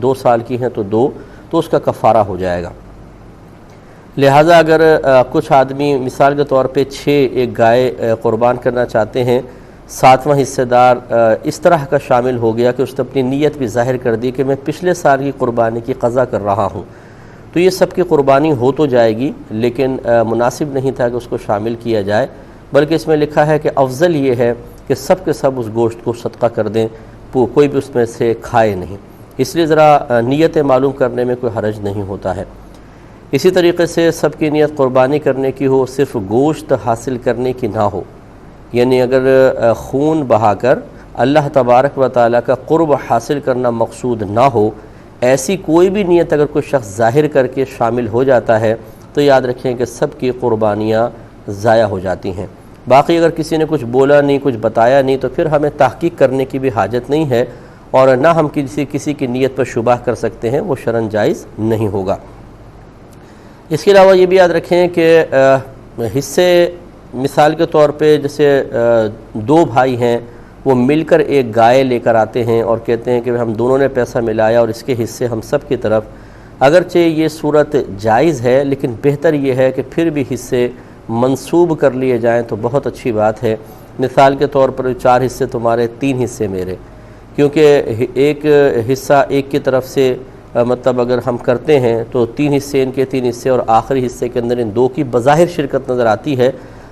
2 سال کی ہیں تو 2، تو اس کا کفارہ ہو جائے گا۔ لہٰذا اگر کچھ آدمی مثال کے طور پہ 6 ایک گائے قربان کرنا چاہتے ہیں، 7واں حصہ دار اس طرح کا شامل ہو گیا کہ اس نے اپنی نیت بھی ظاہر کر دی کہ میں پچھلے سال کی قربانی کی قضا کر رہا ہوں، تو یہ سب کی قربانی ہو تو جائے گی، لیکن مناسب نہیں تھا کہ اس کو شامل کیا جائے، بلکہ اس میں لکھا ہے کہ افضل یہ ہے کہ سب کے سب اس گوشت کو صدقہ کر دیں، کوئی بھی اس میں سے کھائے نہیں۔ اس لیے ذرا نیتیں معلوم کرنے میں کوئی حرج نہیں ہوتا ہے۔ اسی طریقے سے سب کی نیت قربانی کرنے کی ہو، صرف گوشت حاصل کرنے کی نہ ہو، یعنی اگر خون بہا کر اللہ تبارک و تعالیٰ کا قرب حاصل کرنا مقصود نہ ہو، ایسی کوئی بھی نیت اگر کوئی شخص ظاہر کر کے شامل ہو جاتا ہے تو یاد رکھیں کہ سب کی قربانیاں ضائع ہو جاتی ہیں۔ باقی اگر کسی نے کچھ بولا نہیں، کچھ بتایا نہیں، تو پھر ہمیں تحقیق کرنے کی بھی حاجت نہیں ہے، اور نہ ہم کسی کی نیت پر شبہ کر سکتے ہیں، وہ شرعاً جائز نہیں ہوگا۔ اس کے علاوہ یہ بھی یاد رکھیں کہ حصے مثال کے طور پہ جیسے 2 بھائی ہیں، وہ مل کر ایک گائے لے کر آتے ہیں اور کہتے ہیں کہ ہم دونوں نے پیسہ ملایا اور اس کے حصے ہم سب کی طرف، اگرچہ یہ صورت جائز ہے لیکن بہتر یہ ہے کہ پھر بھی حصے منسوب کر لیے جائیں تو بہت اچھی بات ہے۔ مثال کے طور پر 4 حصے تمہارے، 3 حصے میرے، کیونکہ ایک حصہ ایک کی طرف سے مطلب اگر ہم کرتے ہیں تو 3 حصے ان کے، 3 حصے، اور آخری حصے کے اندر ان 2 کی بظاہر شرکت نظر آتی ہے،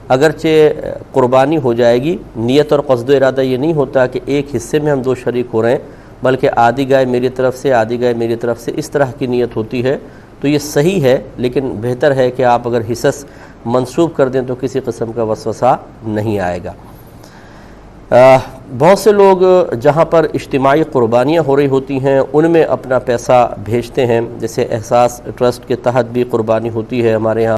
اگرچہ قربانی ہو جائے گی، نیت اور قصد و ارادہ یہ نہیں ہوتا کہ ایک حصے میں ہم 2 شریک ہو رہے ہیں، بلکہ آدھی گائے میری طرف سے، آدھی گائے میری طرف سے، اس طرح کی نیت ہوتی ہے، تو یہ صحیح ہے، لیکن بہتر ہے کہ آپ اگر حصص منسوب کر دیں تو کسی قسم کا وسوسہ نہیں آئے گا۔ بہت سے لوگ جہاں پر اجتماعی قربانیاں ہو رہی ہوتی ہیں ان میں اپنا پیسہ بھیجتے ہیں، جیسے احساس ٹرسٹ کے تحت بھی قربانی ہوتی ہے ہمارے ہاں،